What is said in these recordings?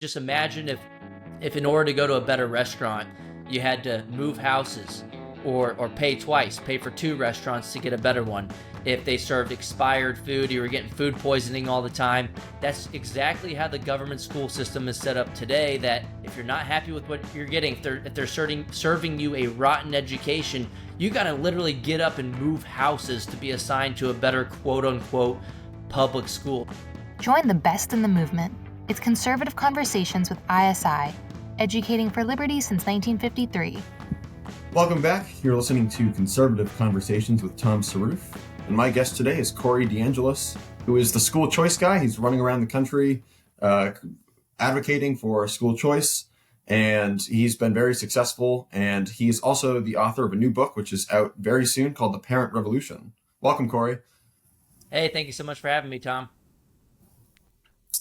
Just imagine if in order to go to a better restaurant, you had to move houses or pay twice, pay for two restaurants to get a better one. If they served expired food, you were getting food poisoning all the time. That's exactly how the government school system is set up today, that if you're not happy with what you're getting, if they're serving you a rotten education, you got to literally get up and move houses to be assigned to a better quote-unquote public school. Join the best in the movement. It's Conservative Conversations with ISI, educating for liberty since 1953. Welcome back. You're listening to Conservative Conversations with Tom Saruf. And my guest today is Corey DeAngelis, who is the school choice guy. He's running around the country advocating for school choice, and he's been very successful. And he's also the author of a new book, which is out very soon, called The Parent Revolution. Welcome, Corey. Hey, thank you so much for having me, Tom.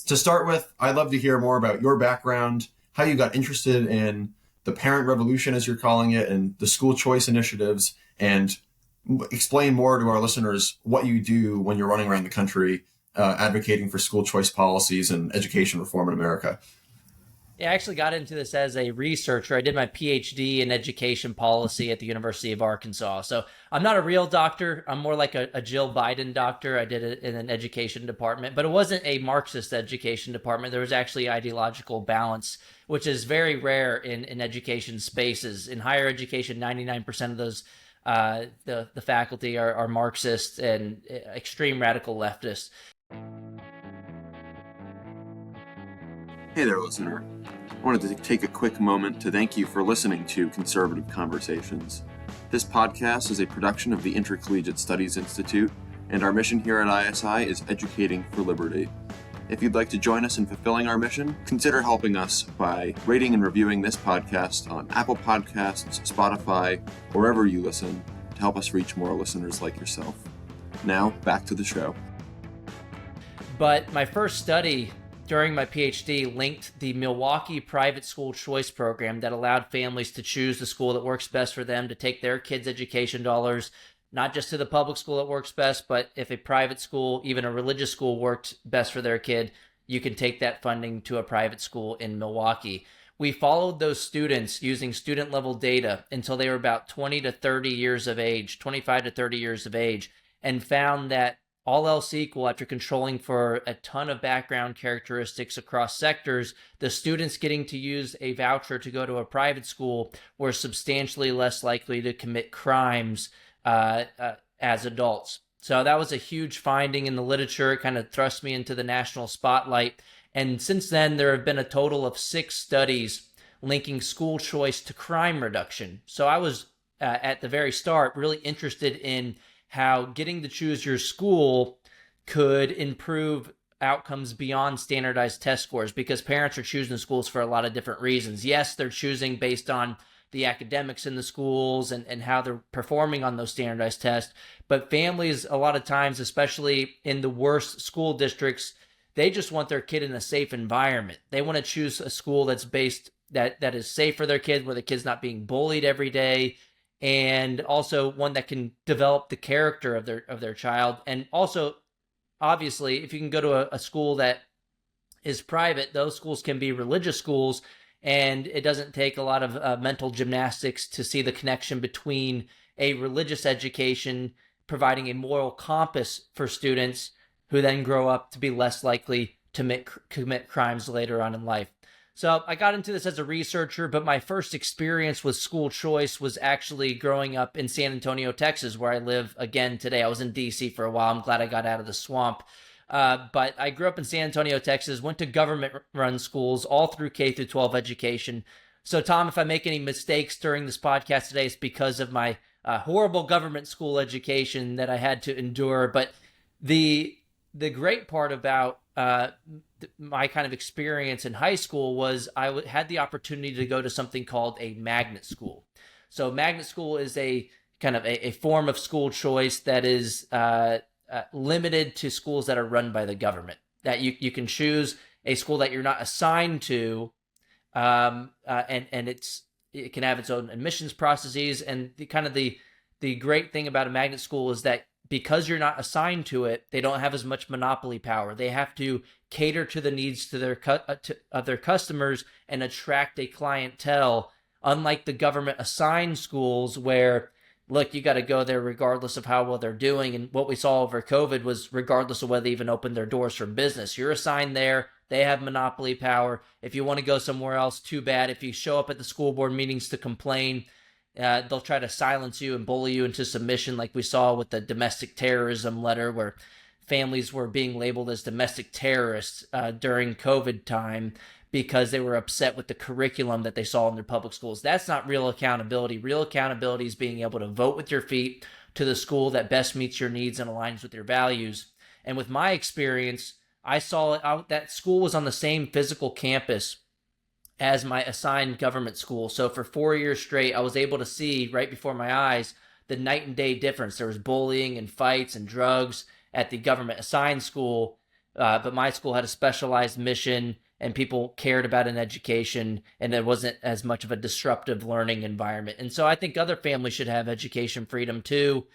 To start with, I'd love to hear more about your background, how you got interested in the parent revolution, as you're calling it, and the school choice initiatives, and explain more to our listeners what you do when you're running around the country advocating for school choice policies and education reform in America. Yeah, I actually got into this as a researcher. I did my PhD in education policy at the University of Arkansas. So I'm not a real doctor. I'm more like a Jill Biden doctor. I did it in an education department, but it wasn't a Marxist education department. There was actually ideological balance, which is very rare in education spaces. In higher education, 99% of those the faculty are Marxists and extreme radical leftists. Hey there, listener. I wanted to take a quick moment to thank you for listening to Conservative Conversations. This podcast is a production of the Intercollegiate Studies Institute, and our mission here at ISI is educating for liberty. If you'd like to join us in fulfilling our mission, consider helping us by rating and reviewing this podcast on Apple Podcasts, Spotify, or wherever you listen, to help us reach more listeners like yourself. Now, back to the show. But my first study during my PhD linked the Milwaukee private school choice program that allowed families to choose the school that works best for them, to take their kids' education dollars, not just to the public school that works best, but if a private school, even a religious school, worked best for their kid, you can take that funding to a private school in Milwaukee. We followed those students using student level data until they were about 20 to 30 years of age, 25 to 30 years of age, and found that all else equal, after controlling for a ton of background characteristics across sectors, the students getting to use a voucher to go to a private school were substantially less likely to commit crimes as adults. So that was a huge finding in the literature. It kind of thrust me into the national spotlight. And since then, there have been a total of 6 studies linking school choice to crime reduction. So I was, at the very start, really interested in how getting to choose your school could improve outcomes beyond standardized test scores, because parents are choosing schools for a lot of different reasons. Yes, they're choosing based on the academics in the schools and how they're performing on those standardized tests. But families, a lot of times, especially in the worst school districts, they just want their kid in a safe environment. They want to choose a school that's based that is safe for their kid, where the kid's not being bullied every day, and also one that can develop the character of their child. And also, obviously, if you can go to a school that is private, those schools can be religious schools, and it doesn't take a lot of mental gymnastics to see the connection between a religious education providing a moral compass for students who then grow up to be less likely to commit crimes later on in life. So I got into this as a researcher, but my first experience with school choice was actually growing up in San Antonio, Texas, where I live again today. I was in DC for a while. I'm glad I got out of the swamp. But I grew up in San Antonio, Texas, went to government-run schools all through K through 12 education. So, Tom, if I make any mistakes during this podcast today, it's because of my horrible government school education that I had to endure. But the great part about my kind of experience in high school was I had the opportunity to go to something called a magnet school. So magnet school is a kind of a form of school choice that is limited to schools that are run by the government, that you can choose a school that you're not assigned to, and it can have its own admissions processes. And the great thing about a magnet school is that because you're not assigned to it, they don't have as much monopoly power. They have to cater to the needs of their customers and attract a clientele, unlike the government assigned schools where, look, you got to go there regardless of how well they're doing. And what we saw over COVID was regardless of whether they even opened their doors for business. You're assigned there. They have monopoly power. If you want to go somewhere else, too bad. If you show up at the school board meetings to complain, they'll try to silence you and bully you into submission, like we saw with the domestic terrorism letter where families were being labeled as domestic terrorists during COVID time because they were upset with the curriculum that they saw in their public schools. That's not real accountability. Real accountability is being able to vote with your feet to the school that best meets your needs and aligns with your values. And with my experience, I saw that school was on the same physical campus as my assigned government school. So for 4 years straight, I was able to see right before my eyes the night and day difference. There was bullying and fights and drugs at the government assigned school, but my school had a specialized mission and people cared about an education, and there wasn't as much of a disruptive learning environment. And so I think other families should have education freedom too,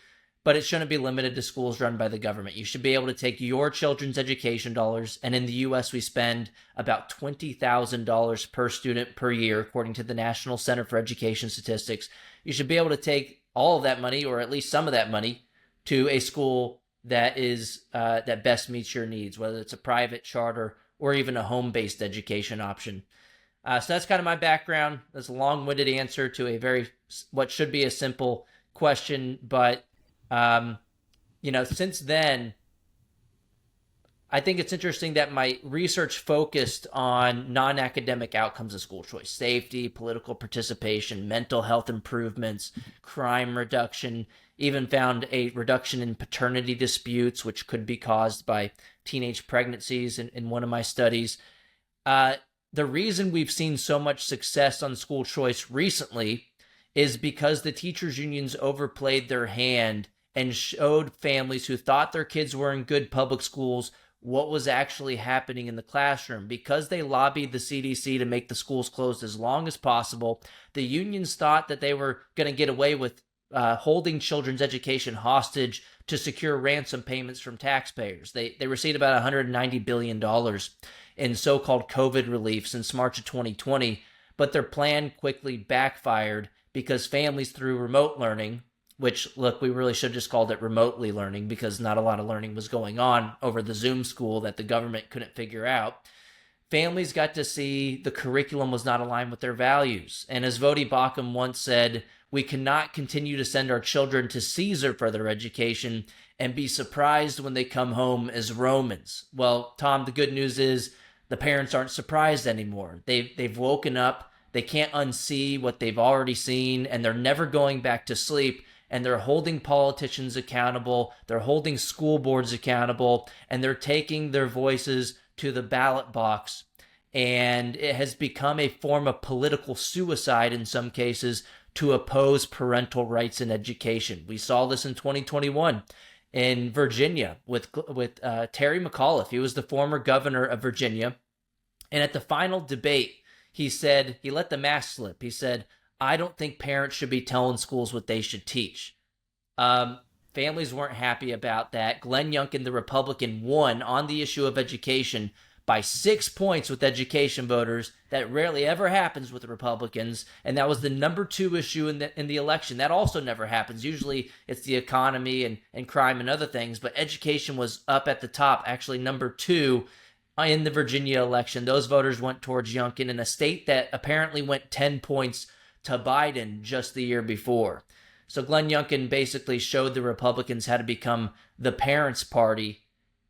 but it shouldn't be limited to schools run by the government. You should be able to take your children's education dollars, and in the U.S. we spend about $20,000 per student per year, according to the National Center for Education Statistics. You should be able to take all of that money, or at least some of that money, to a school that is that best meets your needs, whether it's a private, charter, or even a home-based education option. So that's kind of my background. That's a long-winded answer to what should be a simple question, but since then, I think it's interesting that my research focused on non-academic outcomes of school choice: safety, political participation, mental health improvements, crime reduction, even found a reduction in paternity disputes, which could be caused by teenage pregnancies in one of my studies. The reason we've seen so much success on school choice recently is because the teachers' unions overplayed their hand and showed families who thought their kids were in good public schools what was actually happening in the classroom. Because they lobbied the CDC to make the schools closed as long as possible, the unions thought that they were going to get away with holding children's education hostage to secure ransom payments from taxpayers. They received about $190 billion in so-called COVID relief since March of 2020, but their plan quickly backfired because families, through remote learning, which, look, we really should have just called it remotely learning because not a lot of learning was going on over the Zoom school that the government couldn't figure out. Families got to see the curriculum was not aligned with their values. And as Vodi Bakum once said, we cannot continue to send our children to Caesar for their education and be surprised when they come home as Romans. Well, Tom, the good news is the parents aren't surprised anymore. They've woken up. They can't unsee what they've already seen, and they're never going back to sleep. And they're holding politicians accountable. They're holding school boards accountable, and they're taking their voices to the ballot box. And it has become a form of political suicide in some cases to oppose parental rights in education. We saw this in 2021 in Virginia with Terry McAuliffe. He was the former governor of Virginia. And at the final debate, he let the mask slip. He said, I don't think parents should be telling schools what they should teach. Families weren't happy about that. Glenn Youngkin, the Republican, won on the issue of education by 6 points with education voters. That rarely ever happens with the Republicans, and that was the number 2 issue in the election. That also never happens. Usually it's the economy and crime and other things, but education was up at the top, actually number 2 in the Virginia election. Those voters went towards Youngkin in a state that apparently went 10 points to Biden just the year before. So Glenn Youngkin basically showed the Republicans how to become the parents' party,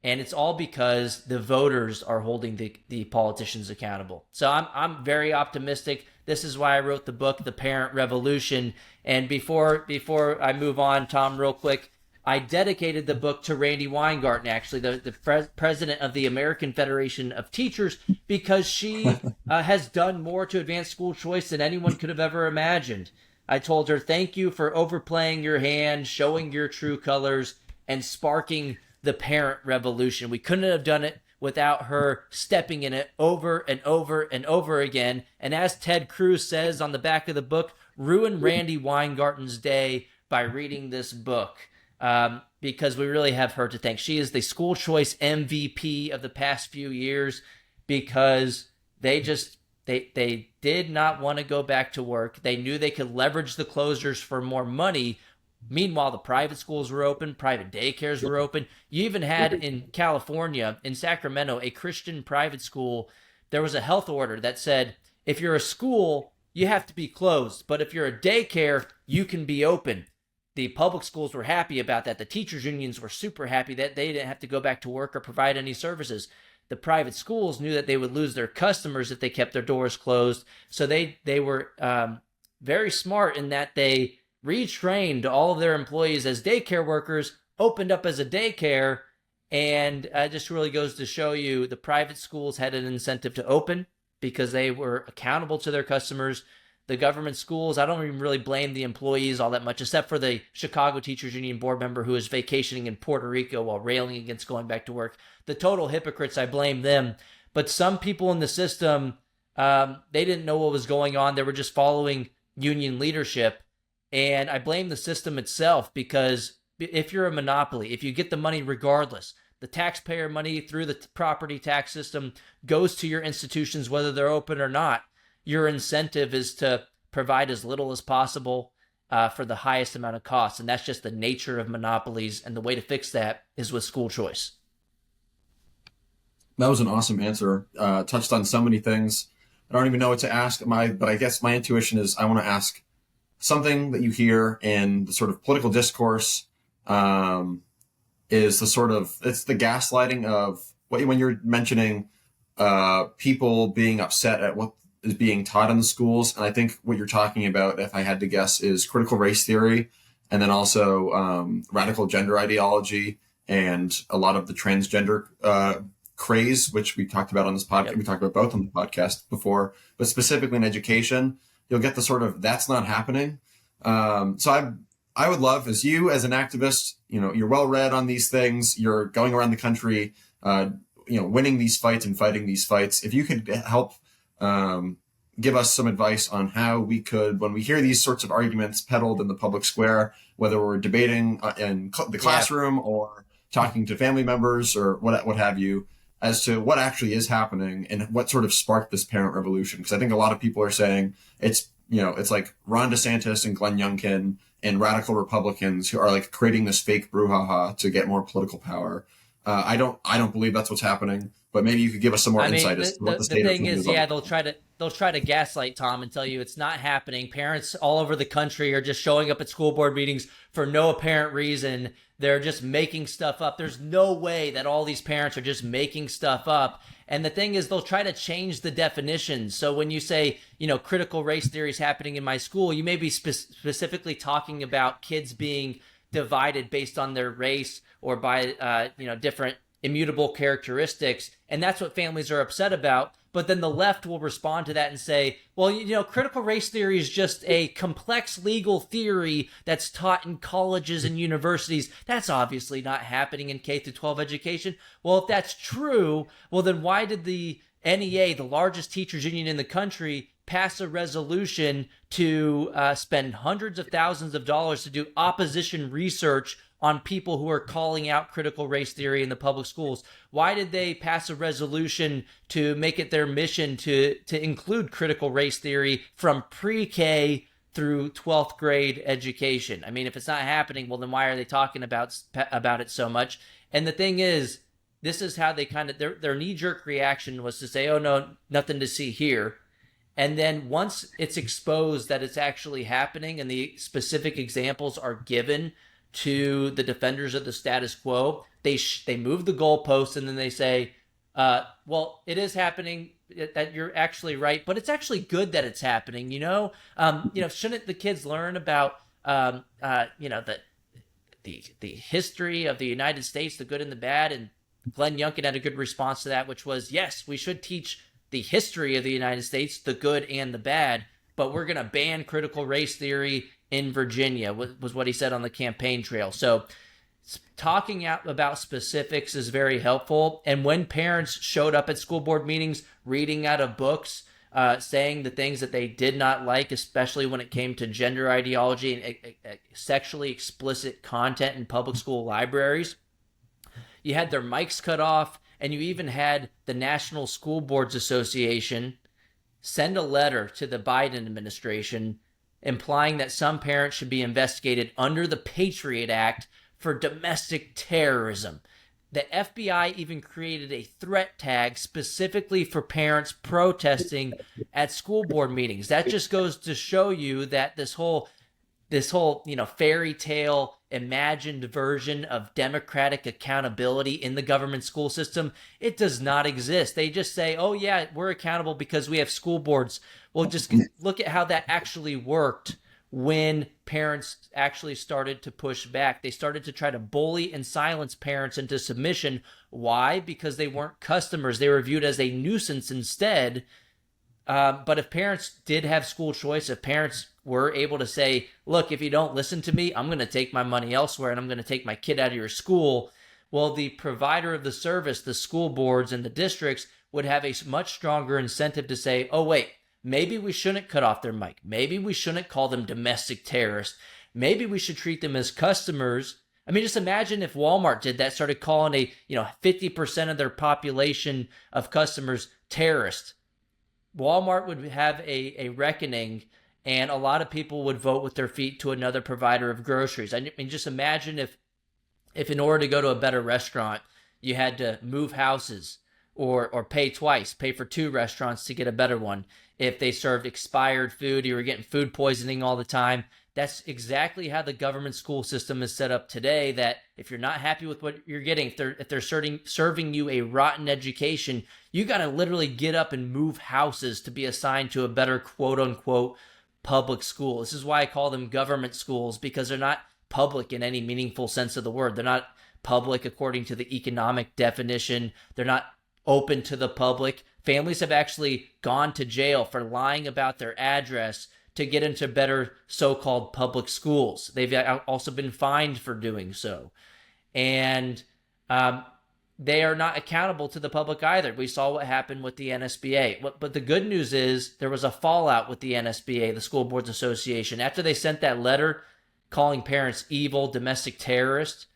and it's all because the voters are holding the politicians accountable. So I'm very optimistic. This is why I wrote the book, The Parent Revolution. And before I move on, Tom, real quick, I dedicated the book to Randi Weingarten, actually, the president of the American Federation of Teachers, because she has done more to advance school choice than anyone could have ever imagined. I told her, thank you for overplaying your hand, showing your true colors, and sparking the parent revolution. We couldn't have done it without her stepping in it over and over and over again. And as Ted Cruz says on the back of the book, ruin Randi Weingarten's day by reading this book. because we really have her to thank. She is the school choice MVP of the past few years because they did not want to go back to work. They knew they could leverage the closures for more money. Meanwhile, the private schools were open, private daycares were open. You even had in California, in Sacramento, a Christian private school. There was a health order that said, if you're a school, you have to be closed. But if you're a daycare, you can be open. The public schools were happy about that. The teachers' unions were super happy that they didn't have to go back to work or provide any services. The private schools knew that they would lose their customers if they kept their doors closed. So they were very smart in that they retrained all of their employees as daycare workers, opened up as a daycare, and it just really goes to show you the private schools had an incentive to open because they were accountable to their customers. The government schools, I don't even really blame the employees all that much, except for the Chicago Teachers Union board member who is vacationing in Puerto Rico while railing against going back to work. The total hypocrites, I blame them. But some people in the system, they didn't know what was going on. They were just following union leadership. And I blame the system itself because if you're a monopoly, if you get the money regardless, the taxpayer money through the property tax system goes to your institutions, whether they're open or not. Your incentive is to provide as little as possible for the highest amount of costs. And that's just the nature of monopolies. And the way to fix that is with school choice. That was an awesome answer. Touched on so many things. I don't even know what to ask. But I guess my intuition is I want to ask something that you hear in the sort of political discourse is the sort of, it's the gaslighting of when you're mentioning people being upset at what is being taught in the schools. And I think what you're talking about, if I had to guess, is critical race theory, and then also radical gender ideology and a lot of the transgender craze, which we talked about on this podcast. Yep. We talked about both on the podcast before, but specifically in education, you'll get the sort of, that's not happening. So I would love, as you, as an activist, you're well read on these things, you're going around the country, winning these fights and fighting these fights. If you could help give us some advice on how we could, when we hear these sorts of arguments peddled in the public square, whether we're debating in the classroom or talking to family members or what have you, as to what actually is happening and what sort of sparked this parent revolution. Because I think a lot of people are saying it's like Ron DeSantis and Glenn Youngkin and radical Republicans who are like creating this fake brouhaha to get more political power. I don't believe that's what's happening, but maybe you could give us some more insight as to what the state of things is. They'll try to gaslight Tom and tell you it's not happening. Parents all over the country are just showing up at school board meetings for no apparent reason. They're just making stuff up. There's no way that all these parents are just making stuff up. And the thing is, they'll try to change the definitions. So when you say, critical race theory is happening in my school, you may be specifically talking about kids being divided based on their race or by, different immutable characteristics. And that's what families are upset about. But then the left will respond to that and say, well, critical race theory is just a complex legal theory that's taught in colleges and universities. That's obviously not happening in K-12 education. Well, if that's true, well, then why did the NEA, the largest teachers union in the country, pass a resolution to spend hundreds of thousands of dollars to do opposition research on people who are calling out critical race theory in the public schools? Why did they pass a resolution to make it their mission to include critical race theory from pre-K through 12th grade education? I mean, if it's not happening, well, then why are they talking about it so much? And the thing is, this is how they their knee-jerk reaction was to say, oh, no, nothing to see here. And then once it's exposed that it's actually happening and the specific examples are given to the defenders of the status quo, they move the goalposts and then they say, well, it is happening, that you're actually right, but it's actually good that it's happening. Shouldn't the kids learn about, the history of the United States, the good and the bad? And Glenn Youngkin had a good response to that, which was, yes, we should teach the history of the United States, the good and the bad, but we're going to ban critical race theory in Virginia, was what he said on the campaign trail. So talking out about specifics is very helpful. And when parents showed up at school board meetings, reading out of books, saying the things that they did not like, especially when it came to gender ideology and sexually explicit content in public school libraries. You had their mics cut off, and you even had the National School Boards Association send a letter to the Biden administration implying that some parents should be investigated under the Patriot Act for domestic terrorism. The FBI even created a threat tag specifically for parents protesting at school board meetings. That just goes to show you that this whole fairy tale imagined version of democratic accountability in the government school system, it does not exist. They just say, oh yeah, we're accountable because we have school boards. Well, just look at how that actually worked when parents actually started to push back. They started to try to bully and silence parents into submission. Why? Because they weren't customers. They were viewed as a nuisance instead. But if parents did have school choice, if parents were able to say, look, if you don't listen to me, I'm going to take my money elsewhere and I'm going to take my kid out of your school, well, the provider of the service, the school boards and the districts, would have a much stronger incentive to say, oh, wait, maybe we shouldn't cut off their mic. Maybe we shouldn't call them domestic terrorists. Maybe we should treat them as customers. I mean, just imagine if Walmart did that, started calling 50% of their population of customers terrorists. Walmart would have a reckoning, and a lot of people would vote with their feet to another provider of groceries. I mean, just imagine if in order to go to a better restaurant, you had to move houses or pay twice, pay for two restaurants to get a better one. If they served expired food, you were getting food poisoning all the time. That's exactly how the government school system is set up today, that if you're not happy with what you're getting, if they're serving you a rotten education, you got to literally get up and move houses to be assigned to a better quote-unquote public school. This is why I call them government schools, because they're not public in any meaningful sense of the word. They're not public according to the economic definition. They're not open to the public. Families have actually gone to jail for lying about their address to get into better so-called public schools. They've also been fined for doing so. And they are not accountable to the public either. We saw what happened with the NSBA. But the good news is there was a fallout with the NSBA, the School Boards Association. After they sent that letter calling parents evil, domestic terrorists,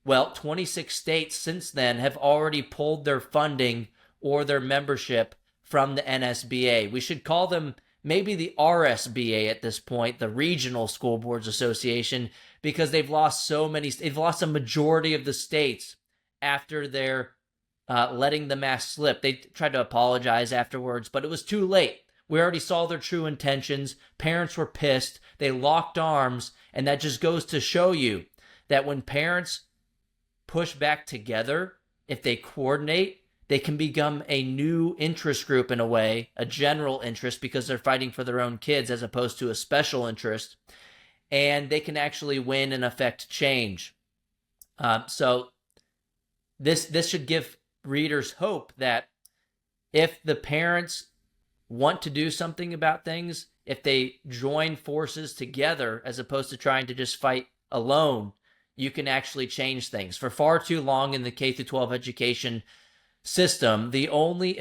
well, 26 states since then have already pulled their funding or their membership from the NSBA. We should call them maybe the RSBA at this point, the Regional School Boards Association, because they've lost a majority of the states after their letting the mask slip. They tried to apologize afterwards, but it was too late. We already saw their true intentions. Parents were pissed. They locked arms, and that just goes to show you that when parents push back together, if they coordinate, they can become a new interest group in a way, a general interest, because they're fighting for their own kids as opposed to a special interest, and they can actually win and affect change. So this should give readers hope that if the parents want to do something about things, if they join forces together as opposed to trying to just fight alone, you can actually change things. For far too long in the K-12 education system, the only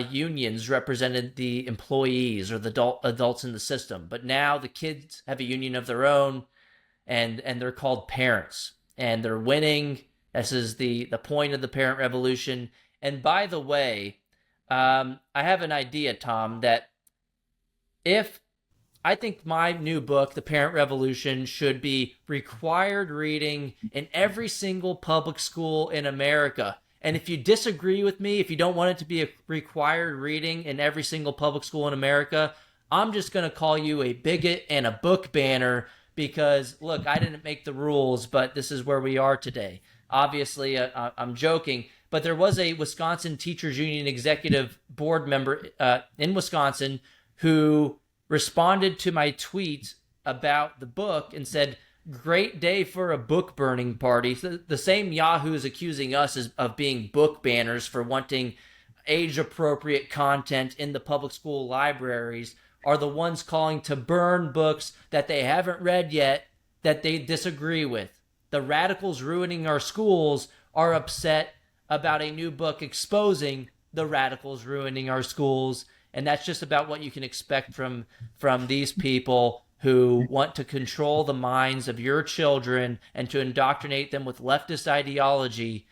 unions represented the employees or the adults in the system. But now the kids have a union of their own, and they're called parents, and they're winning. This is the point of the parent revolution. And by the way, I have an idea, Tom, that I think my new book, The Parent Revolution, should be required reading in every single public school in America. And if you disagree with me, if you don't want it to be a required reading in every single public school in America, I'm just going to call you a bigot and a book banner because, look, I didn't make the rules, but this is where we are today. Obviously, I'm joking, but there was a Wisconsin Teachers Union executive board member in Wisconsin who responded to my tweet about the book and said, great day for a book burning party. The same yahoos accusing us of being book banners for wanting age-appropriate content in the public school libraries are the ones calling to burn books that they haven't read yet that they disagree with. The radicals ruining our schools are upset about a new book exposing the radicals ruining our schools. And that's just about what you can expect from these people who want to control the minds of your children and to indoctrinate them with leftist ideology.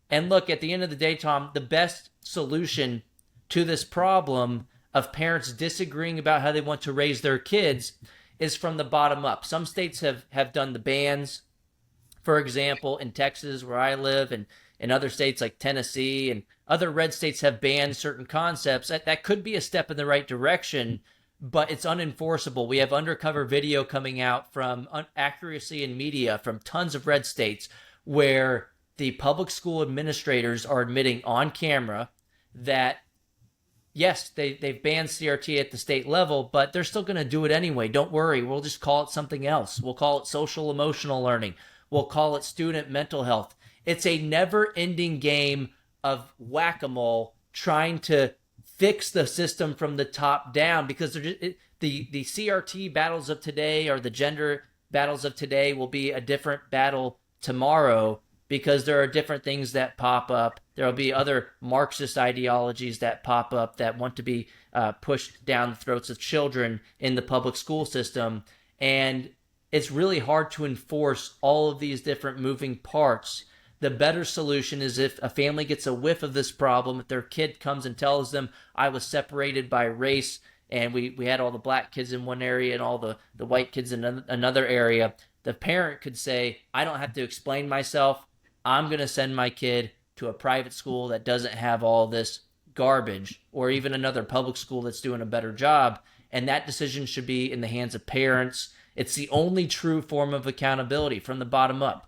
And look, at the end of the day, Tom, the best solution to this problem of parents disagreeing about how they want to raise their kids is from the bottom up. Some states have done the bans. For example, in Texas, where I live, and in other states like Tennessee and other red states have banned certain concepts. That could be a step in the right direction, but it's unenforceable. We have undercover video coming out from Accuracy in Media from tons of red states where the public school administrators are admitting on camera that, yes, they've banned CRT at the state level, but they're still going to do it anyway. Don't worry. We'll just call it something else. We'll call it social emotional learning. We'll call it student mental health. It's a never-ending game of whack-a-mole trying to fix the system from the top down, because the CRT battles of today or the gender battles of today will be a different battle tomorrow, because there are different things that pop up. There will be other Marxist ideologies that pop up that want to be pushed down the throats of children in the public school system. And it's really hard to enforce all of these different moving parts. The better solution is if a family gets a whiff of this problem, if their kid comes and tells them, I was separated by race, and we had all the black kids in one area and all the white kids in another area, the parent could say, I don't have to explain myself. I'm going to send my kid to a private school that doesn't have all this garbage, or even another public school that's doing a better job. And that decision should be in the hands of parents. It's the only true form of accountability from the bottom up.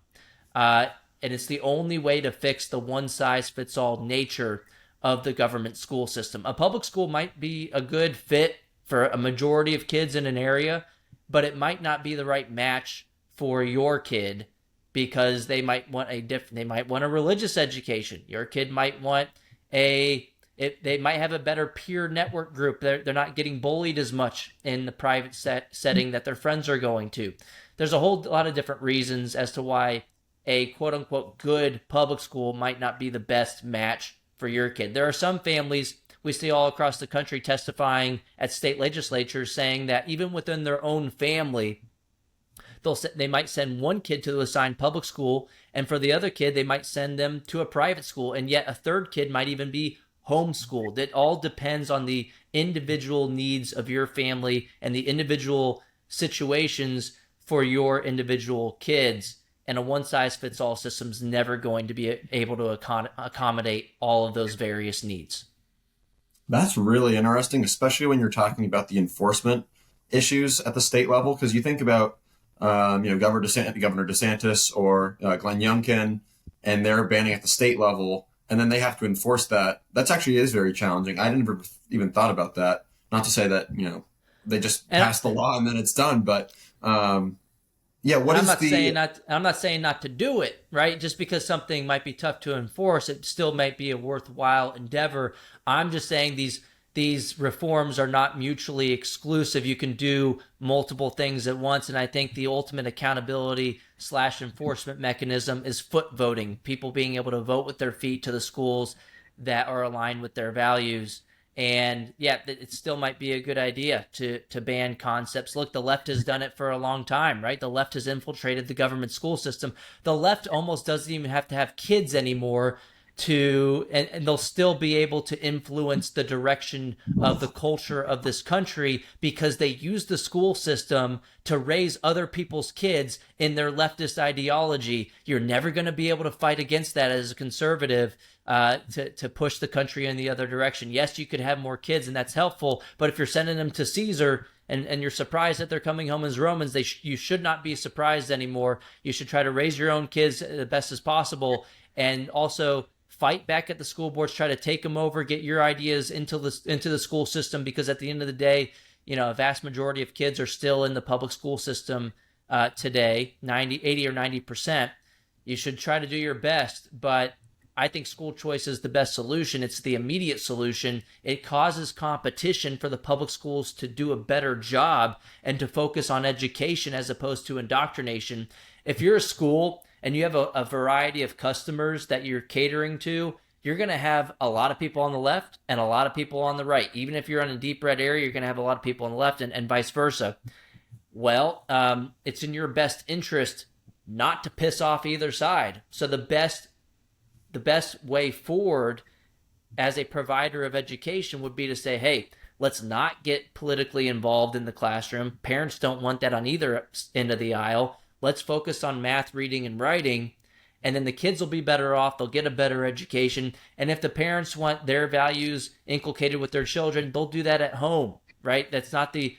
And it's the only way to fix the one-size-fits-all nature of the government school system. A public school might be a good fit for a majority of kids in an area, but it might not be the right match for your kid, because they might want a religious education. Your kid might want they might have a better peer network group. They're not getting bullied as much in the private setting that their friends are going to. There's a whole lot of different reasons as to why a quote-unquote good public school might not be the best match for your kid. There are some families we see all across the country testifying at state legislatures saying that even within their own family, they might send one kid to the assigned public school, and for the other kid, they might send them to a private school, and yet a third kid might even be homeschooled. It all depends on the individual needs of your family and the individual situations for your individual kids. And a one-size-fits-all system is never going to be able to accommodate all of those various needs. That's really interesting, especially when you're talking about the enforcement issues at the state level, because you think about Governor DeSantis or Glenn Youngkin, and they're banning at the state level, and then they have to enforce that. That's actually is very challenging. I never even thought about that. Not to say that they just pass the law and then it's done, but I'm not saying not to do it, right? Just because something might be tough to enforce, it still might be a worthwhile endeavor. I'm just saying these reforms are not mutually exclusive. You can do multiple things at once, and I think the ultimate accountability / enforcement mechanism is foot voting, people being able to vote with their feet to the schools that are aligned with their values. And yeah, it still might be a good idea to ban concepts. Look, the left has done it for a long time, right? The left has infiltrated the government school system. The left almost doesn't even have to have kids anymore and they'll still be able to influence the direction of the culture of this country, because they use the school system to raise other people's kids in their leftist ideology. You're never going to be able to fight against that as a conservative to push the country in the other direction. Yes, you could have more kids, and that's helpful, but if you're sending them to Caesar and you're surprised that they're coming home as Romans, you should not be surprised anymore. You should try to raise your own kids the best as possible, and also fight back at the school boards, try to take them over, get your ideas into the school system, because at the end of the day, a vast majority of kids are still in the public school system today, 80 or 90%. You should try to do your best, but I think school choice is the best solution. It's the immediate solution. It causes competition for the public schools to do a better job and to focus on education as opposed to indoctrination. If you're a school and you have a variety of customers that you're catering to, you're going to have a lot of people on the left and a lot of people on the right. Even if you're in a deep red area, you're going to have a lot of people on the left and vice versa. Well, it's in your best interest not to piss off either side. So the best way forward as a provider of education would be to say, hey, let's not get politically involved in the classroom. Parents don't want that on either end of the aisle. Let's focus on math, reading, and writing, and then the kids will be better off. They'll get a better education. And if the parents want their values inculcated with their children, they'll do that at home, right? That's not the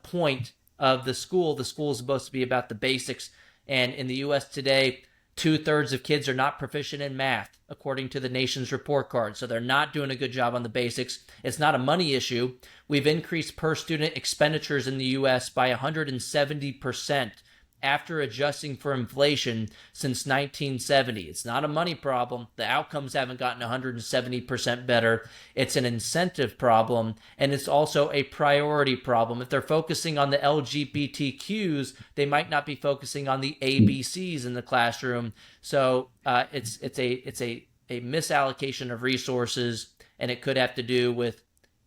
point of the school. The school is supposed to be about the basics. And in the U.S. today, 2/3 of kids are not proficient in math, according to the nation's report card. So they're not doing a good job on the basics. It's not a money issue. We've increased per student expenditures in the U.S. by 170% after adjusting for inflation since 1970. It's not a money problem. The outcomes haven't gotten 170% better. It's an incentive problem, and it's also a priority problem. If they're focusing on the LGBTQs, they might not be focusing on the ABCs in the classroom. So it's a misallocation of resources, and it could have to do with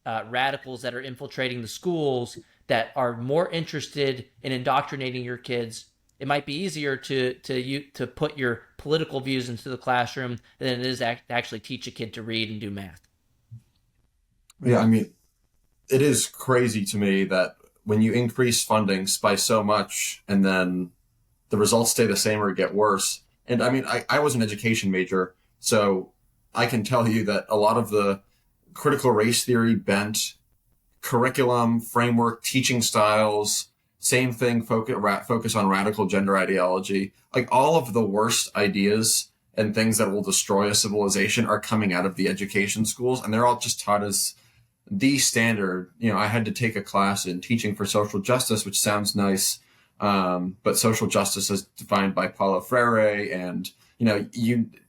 radicals that are infiltrating the schools that are more interested in indoctrinating your kids. It might be easier to put your political views into the classroom than it is to actually teach a kid to read and do math. Yeah, I mean, it is crazy to me that when you increase funding by so much and then the results stay the same or get worse. And I mean, I was an education major, so I can tell you that a lot of the critical race theory bent curriculum, framework, teaching styles, same thing, focus on radical gender ideology. Like all of the worst ideas and things that will destroy a civilization are coming out of the education schools, and they're all just taught as the standard. You know, I had to take a class in teaching for social justice, which sounds nice, but social justice is defined by Paulo Freire and,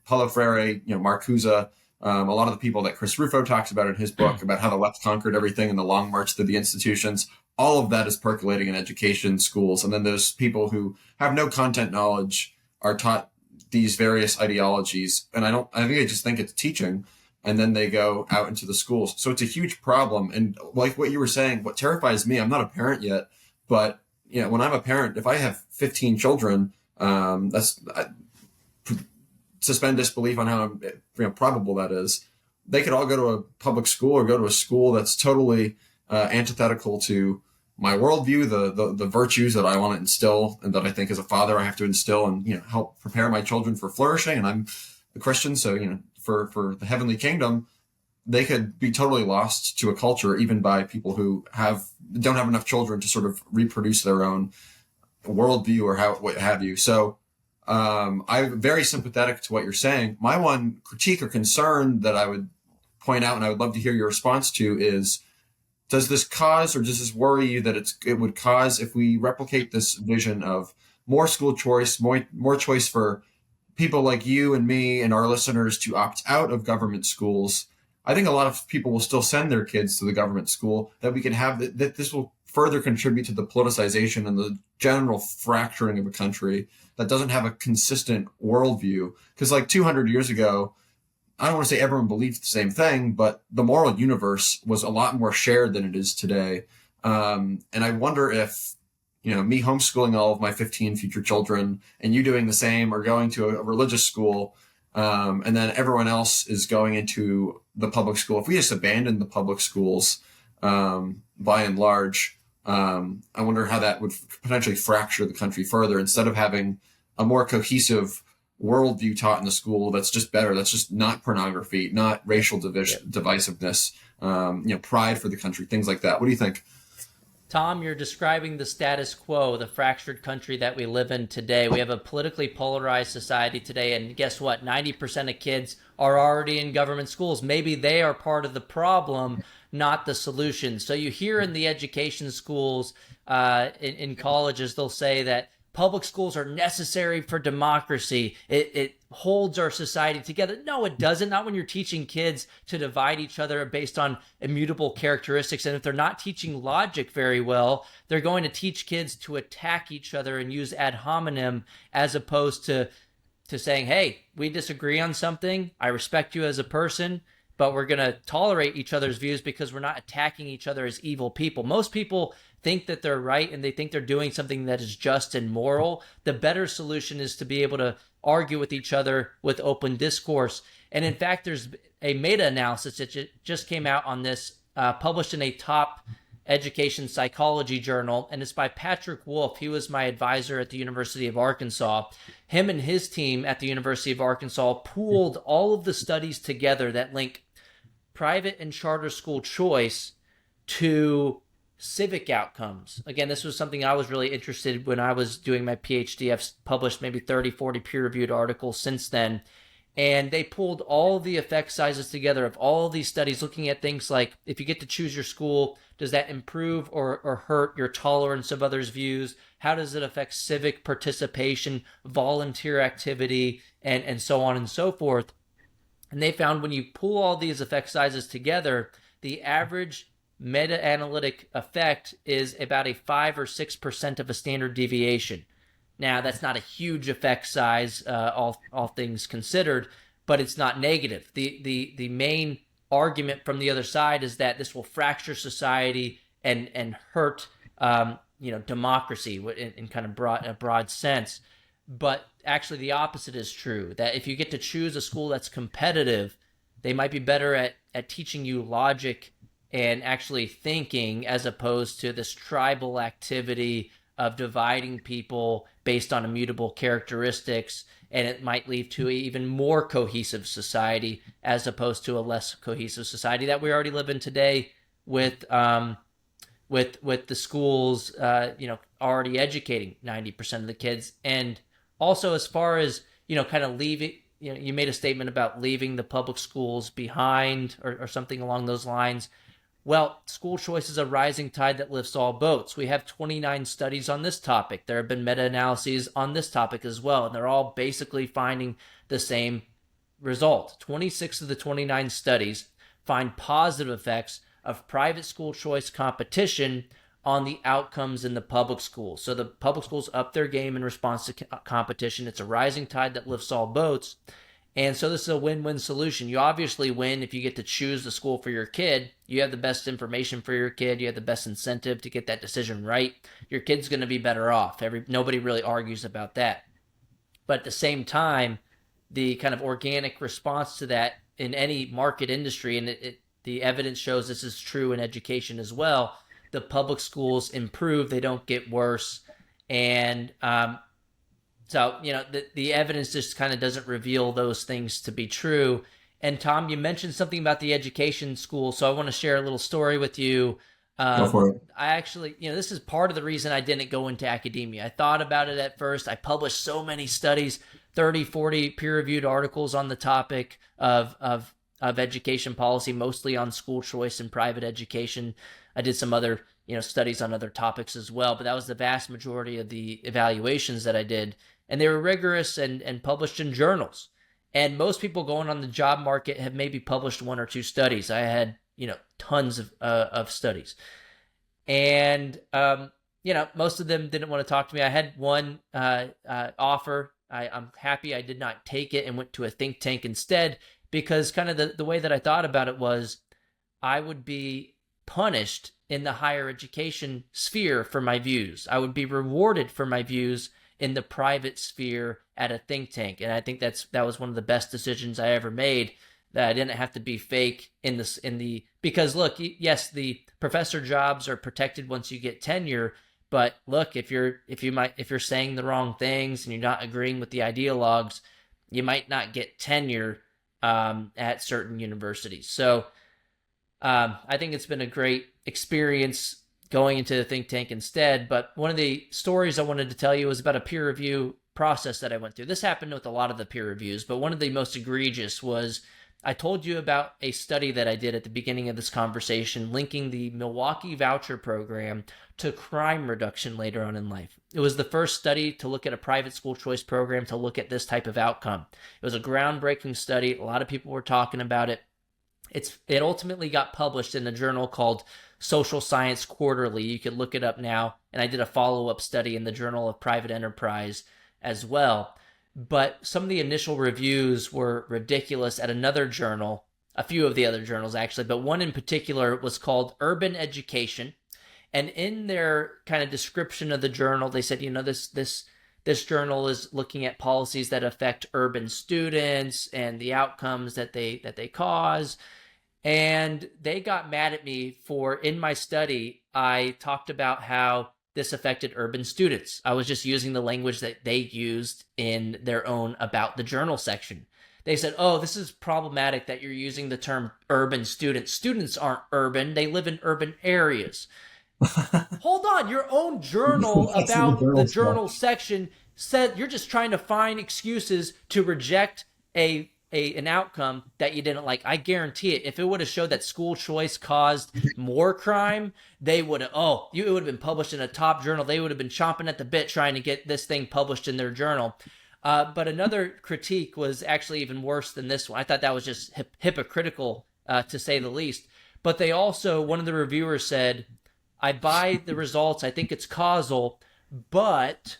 Paulo Freire, Marcuse, a lot of the people that Chris Rufo talks about in his book about how the left conquered everything and the long march through the institutions, all of that is percolating in education schools. And then those people who have no content knowledge are taught these various ideologies. And I think they just think it's teaching, and then they go out into the schools. So it's a huge problem. And like what you were saying, what terrifies me, I'm not a parent yet, but when I'm a parent, if I have 15 children, suspend disbelief on how probable that is. They could all go to a public school or go to a school that's totally antithetical to my worldview, the virtues that I want to instill and that I think as a father I have to instill and help prepare my children for flourishing. And I'm a Christian, so for the heavenly kingdom, they could be totally lost to a culture, even by people who don't have enough children to sort of reproduce their own worldview or what have you. So I'm very sympathetic to what you're saying. My one critique or concern that I would point out, and I would love to hear your response to, is, does this cause or does this worry you that it would cause, if we replicate this vision of more school choice, more choice for people like you and me and our listeners to opt out of government schools? I think a lot of people will still send their kids to the government school, that we can have that this will further contribute to the politicization and the general fracturing of a country that doesn't have a consistent worldview. Because like 200 years ago, I don't want to say everyone believed the same thing, but the moral universe was a lot more shared than it is today. And I wonder if, me homeschooling all of my 15 future children and you doing the same, or going to a religious school, and then everyone else is going into the public school. If we just abandon the public schools, by and large, I wonder how that would potentially fracture the country further, instead of having a more cohesive worldview taught in the school that's just better, that's just not pornography, not racial divisiveness, pride for the country, things like that. What do you think? Tom, you're describing the status quo, the fractured country that we live in today. We have a politically polarized society today, and guess what? 90% of kids are already in government schools. Maybe they are part of the problem, not the solution. So you hear in the education schools, in colleges, they'll say that public schools are necessary for democracy. It holds our society together. No, it doesn't. Not when you're teaching kids to divide each other based on immutable characteristics. And if they're not teaching logic very well, they're going to teach kids to attack each other and use ad hominem, as opposed to to saying, hey, we disagree on something. I respect you as a person, but we're going to tolerate each other's views because we're not attacking each other as evil people. Most people think that they're right and they think they're doing something that is just and moral. The better solution is to be able to argue with each other with open discourse. And in fact, there's a meta-analysis that just came out on this, published in a top education psychology journal, and it's by Patrick Wolf. He was my advisor at the University of Arkansas. Him and his team at the University of Arkansas pooled all of the studies together that link private and charter school choice to civic outcomes. Again, this was something I was really interested in when I was doing my PhD. I've published maybe 30, 40 peer-reviewed articles since then. And they pulled all the effect sizes together of all these studies looking at things like, if you get to choose your school, does that improve or hurt your tolerance of others' views? How does it affect civic participation, volunteer activity, and so on and so forth? And they found when you pull all these effect sizes together, the average meta-analytic effect is about a 5 or 6% of a standard deviation. Now, that's not a huge effect size, all things considered, but it's not negative. The main argument from the other side is that this will fracture society and hurt democracy in kind of a broad sense. But actually, the opposite is true. That if you get to choose a school that's competitive, they might be better at teaching you logic and actually thinking, as opposed to this tribal activity of dividing people based on immutable characteristics, and it might lead to an even more cohesive society as opposed to a less cohesive society that we already live in today with the schools already educating 90% of the kids. And also, as far as kind of leaving, you made a statement about leaving the public schools behind or something along those lines. Well, school choice is a rising tide that lifts all boats. We have 29 studies on this topic. There have been meta-analyses on this topic as well, and they're all basically finding the same result. 26 of the 29 studies find positive effects of private school choice competition on the outcomes in the public schools. So the public schools up their game in response to competition. It's a rising tide that lifts all boats. And so this is a win-win solution. You obviously win if you get to choose the school for your kid. You have the best information for your kid. You have the best incentive to get that decision right. Your kid's going to be better off. Nobody really argues about that. But at the same time, the kind of organic response to that in any market industry, and the evidence shows this is true in education as well, the public schools improve. They don't get worse. And so, the evidence just kind of doesn't reveal those things to be true. And Tom, you mentioned something about the education school, so I want to share a little story with you. Go for it. I actually, this is part of the reason I didn't go into academia. I thought about it at first. I published so many studies, 30, 40 peer-reviewed articles on the topic of education policy, mostly on school choice and private education. I did some other, studies on other topics as well, but that was the vast majority of the evaluations that I did. And they were rigorous and published in journals. And most people going on the job market have maybe published 1 or 2 studies. I had, tons of studies. And, most of them didn't want to talk to me. I had one offer. I'm happy I did not take it and went to a think tank instead, because kind of the way that I thought about it was I would be punished in the higher education sphere for my views. I would be rewarded for my views in the private sphere at a think tank. And I think that was one of the best decisions I ever made, that I didn't have to be fake because look, yes, the professor jobs are protected once you get tenure, but look, if you're saying the wrong things and you're not agreeing with the ideologues, you might not get tenure at certain universities. So I think it's been a great experience going into the think tank instead. But one of the stories I wanted to tell you was about a peer review process that I went through. This happened with a lot of the peer reviews, but one of the most egregious was, I told you about a study that I did at the beginning of this conversation linking the Milwaukee voucher program to crime reduction later on in life. It was the first study to look at a private school choice program to look at this type of outcome. It was a groundbreaking study. A lot of people were talking about it. It ultimately got published in a journal called Social Science Quarterly. You could look it up now. And I did a follow-up study in the Journal of Private Enterprise as well. but some of the initial reviews were ridiculous at another journal, a few of the other journals actually, but one in particular was called Urban Education. And in their kind of description of the journal, they said, this journal is looking at policies that affect urban students and the outcomes that they cause. And they got mad at me for, in my study, I talked about how this affected urban students. I was just using the language that they used in their own About the Journal section. They said, oh, this is problematic that you're using the term urban students. Students aren't urban. They live in urban areas. Hold on. Your own journal about the journal section said you're just trying to find excuses to reject an outcome that you didn't like. I guarantee it. If it would have showed that school choice caused more crime, they would have, it would have been published in a top journal. They would have been chomping at the bit trying to get this thing published in their journal. But another critique was actually even worse than this one. I thought that was just hypocritical, to say the least. But they also, one of the reviewers said, I buy the results. I think it's causal, but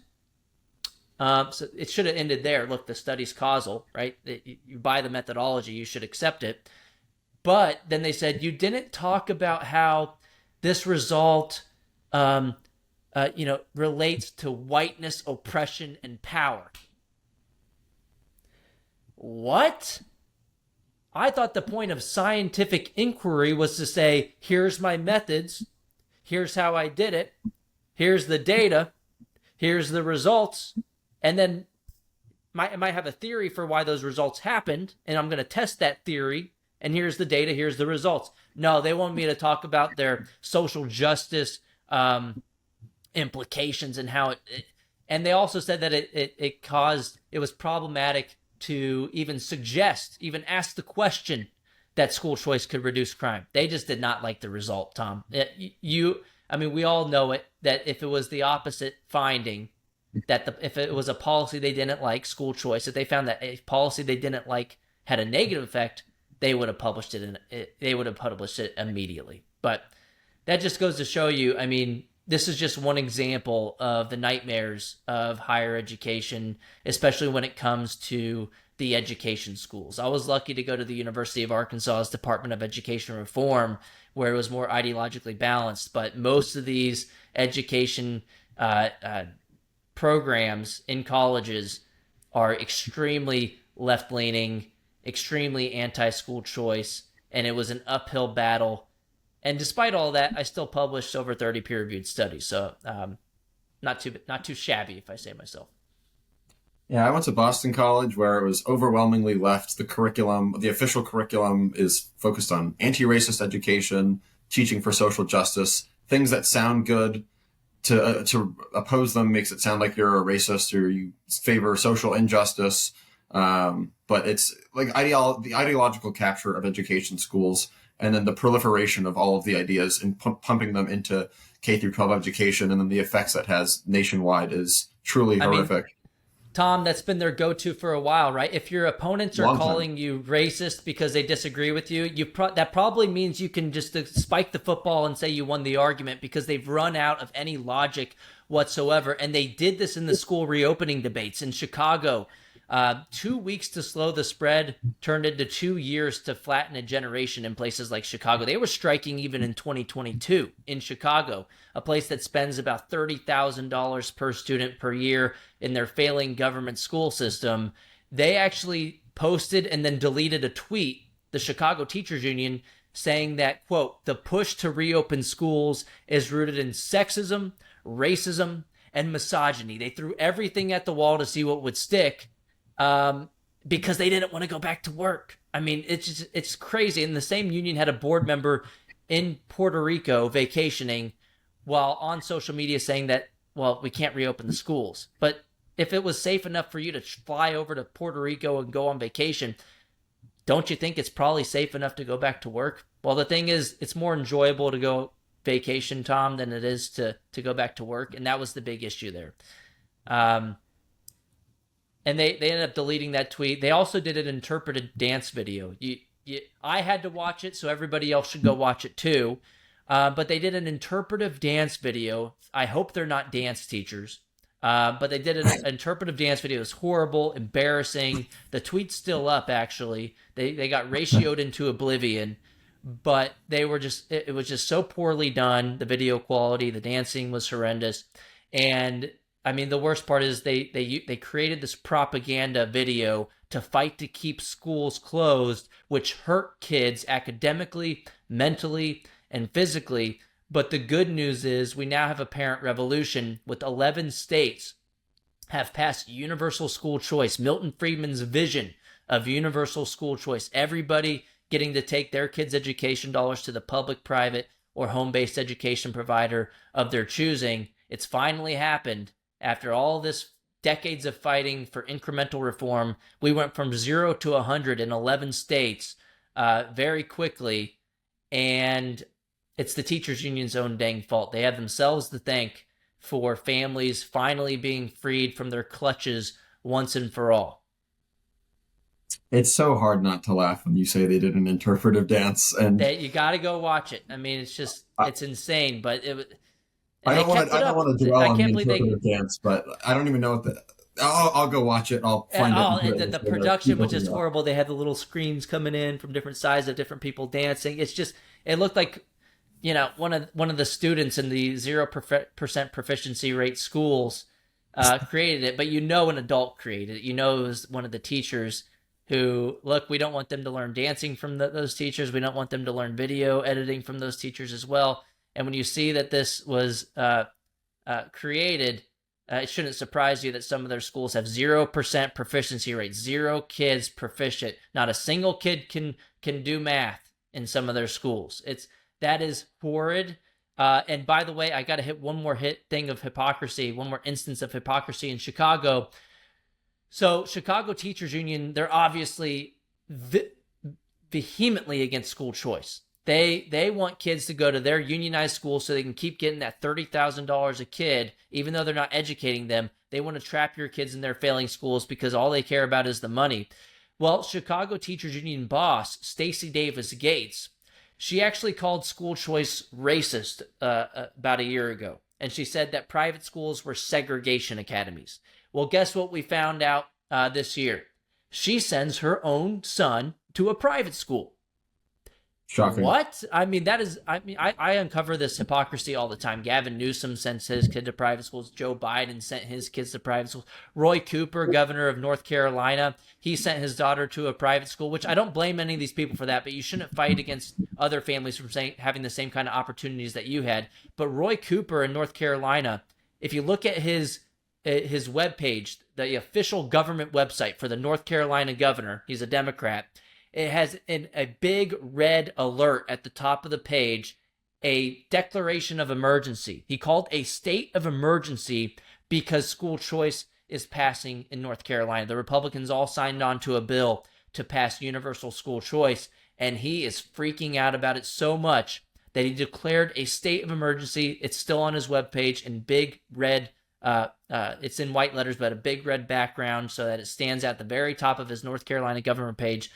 so it should have ended there. Look, the study's causal, right? You buy the methodology, you should accept it. But then they said, you didn't talk about how this result, relates to whiteness, oppression, and power. What? I thought the point of scientific inquiry was to say, here's my methods, here's how I did it, here's the data, here's the results, and then I might have a theory for why those results happened, and I'm going to test that theory, and here's the data, here's the results. No, they want me to talk about their social justice implications and how and they also said that it was problematic to even ask the question that school choice could reduce crime. They just did not like the result, Tom. We all know it, that if it was the opposite finding, that if it was a policy they didn't like, school choice, if they found that a policy they didn't like had a negative effect, they would have published it immediately. But that just goes to show you, this is just one example of the nightmares of higher education, especially when it comes to the education schools. I was lucky to go to the University of Arkansas's Department of Education Reform, where it was more ideologically balanced. But most of these education programs in colleges are extremely left-leaning, extremely anti-school choice, and it was an uphill battle. And despite all that, I still published over 30 peer-reviewed studies, so not too shabby, if I say myself. Yeah, I went to Boston College, where it was overwhelmingly left. The official curriculum is focused on anti-racist education, teaching for social justice, things that sound good. To oppose them makes it sound like you're a racist or you favor social injustice. But it's like the ideological capture of education schools, and then the proliferation of all of the ideas and pumping them into K through 12 education, and then the effects that has nationwide is truly horrific. Tom, that's been their go-to for a while, right? If your opponents are calling you racist because they disagree with you, that probably means you can just spike the football and say you won the argument, because they've run out of any logic whatsoever. And they did this in the school reopening debates in Chicago. 2 weeks to slow the spread turned into 2 years to flatten a generation in places like Chicago. They were striking even in 2022 in Chicago, a place that spends about $30,000 per student per year in their failing government school system. They actually posted and then deleted a tweet, the Chicago Teachers Union, saying that, quote, the push to reopen schools is rooted in sexism, racism, and misogyny. They threw everything at the wall to see what would stick. Because they didn't want to go back to work. It's crazy. And the same union had a board member in Puerto Rico vacationing while on social media saying that, well, we can't reopen the schools. But if it was safe enough for you to fly over to Puerto Rico and go on vacation, don't you think it's probably safe enough to go back to work? Well, the thing is, it's more enjoyable to go vacation, Tom, than it is to go back to work. And that was the big issue there. And they ended up deleting that tweet. They also did an interpreted dance video. I had to watch it, so everybody else should go watch it too. But they did an interpretive dance video. I hope they're not dance teachers. But they did an interpretive dance video. It was horrible, embarrassing. The tweet's still up, actually. They got ratioed into oblivion, but they were just, it was just so poorly done. The video quality, the dancing was horrendous. And I mean, the worst part is they created this propaganda video to fight to keep schools closed, which hurt kids academically, mentally, and physically. But the good news is we now have a parent revolution with 11 states have passed universal school choice, Milton Friedman's vision of universal school choice. Everybody getting to take their kids' education dollars to the public, private, or home-based education provider of their choosing. It's finally happened. After all this decades of fighting for incremental reform, we went from 0 to 100 in 11 states very quickly, and it's the teachers union's own dang fault. They have themselves to thank for families finally being freed from their clutches once and for all. It's so hard not to laugh when you say they did an interpretive dance, and You got to go watch it. I mean, it's just, it's insane, but I don't want to dwell on the interpretive dance, but I don't even know what I'll go watch it. I'll find it. The production was just horrible. They had the little screens coming in from different sides of different people dancing. It's just, it looked like, you know, one of the students in the 0% proficiency rate schools created it, but you know an adult created it. You know it was one of the teachers who, look, we don't want them to learn dancing from those teachers. We don't want them to learn video editing from those teachers as well. And when you see that this was created, it shouldn't surprise you that some of their schools have 0% proficiency rate, 0 kids proficient. Not a single kid can do math in some of their schools. That is horrid. And by the way, I got to hit one more thing of hypocrisy, one more instance of hypocrisy in Chicago. So Chicago Teachers Union, they're obviously vehemently against school choice. They want kids to go to their unionized school so they can keep getting that $30,000 a kid, even though they're not educating them. They want to trap your kids in their failing schools because all they care about is the money. Well, Chicago Teachers Union boss, Stacey Davis Gates, she actually called school choice racist about a year ago. And she said that private schools were segregation academies. Well, guess what we found out this year? She sends her own son to a private school. Shocking. What? I mean, I uncover this hypocrisy all the time. Gavin Newsom sends his kid to private schools. Joe Biden sent his kids to private schools. Roy Cooper, governor of North Carolina, he sent his daughter to a private school, which I don't blame any of these people for that, but you shouldn't fight against other families from having the same kind of opportunities that you had. But Roy Cooper in North Carolina, if you look at his webpage, the official government website for the North Carolina governor, he's a Democrat, it has a big red alert at the top of the page, a declaration of emergency. He called a state of emergency because school choice is passing in North Carolina. The Republicans all signed on to a bill to pass universal school choice, and he is freaking out about it so much that he declared a state of emergency. It's still on his webpage in big red, it's in white letters, but a big red background so that it stands at the very top of his North Carolina government page.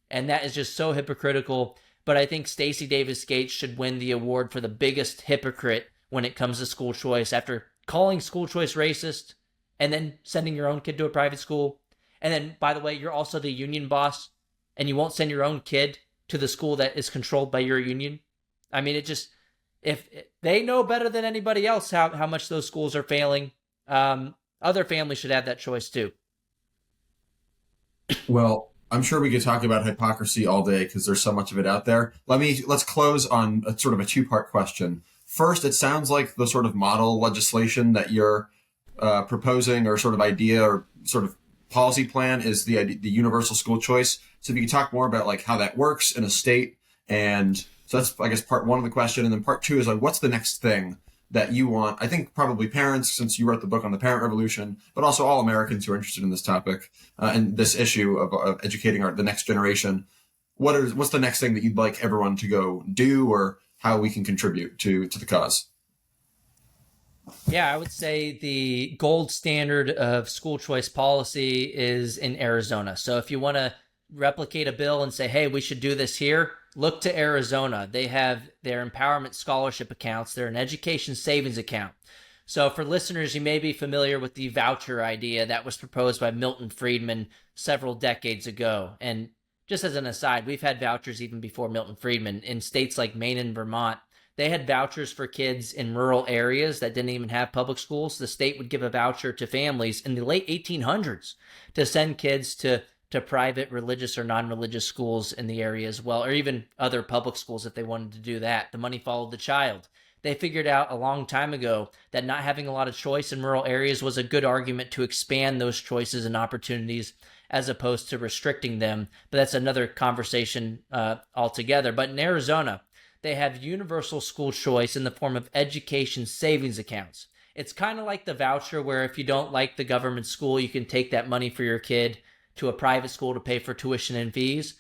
And that is just so hypocritical. But I think Stacey Davis Gates should win the award for the biggest hypocrite when it comes to school choice, after calling school choice racist and then sending your own kid to a private school. And then, by the way, you're also the union boss and you won't send your own kid to the school that is controlled by your union. I mean, if they know better than anybody else how much those schools are failing, other families should have that choice too. Well, I'm sure we could talk about hypocrisy all day because there's so much of it out there. Let's close on a sort of a two-part question. First, it sounds like the sort of model legislation that you're proposing, or sort of idea or sort of policy plan, is the universal school choice. So if you could talk more about like how that works in a state, and so that's, I guess, part one of the question. And then part two is like, what's the next thing that you want? I think probably parents, since you wrote the book on the parent revolution, but also all Americans who are interested in this topic and this issue of educating the next generation. What's the next thing that you'd like everyone to go do, or how we can contribute to the cause? Yeah, I would say the gold standard of school choice policy is in Arizona. So if you want to replicate a bill and say, hey, we should do this here, look to Arizona. They have their empowerment scholarship accounts. They're an education savings account. So for listeners, you may be familiar with the voucher idea that was proposed by Milton Friedman several decades ago. And just as an aside, we've had vouchers even before Milton Friedman. In states like Maine and Vermont, they had vouchers for kids in rural areas that didn't even have public schools. The state would give a voucher to families in the late 1800s to send kids to private religious or non-religious schools in the area as well, or even other public schools if they wanted to do that. The money followed the child. They figured out a long time ago that not having a lot of choice in rural areas was a good argument to expand those choices and opportunities as opposed to restricting them. But that's another conversation altogether. But in Arizona, they have universal school choice in the form of education savings accounts. It's kind of like the voucher where if you don't like the government school, you can take that money for your kid to a private school to pay for tuition and fees.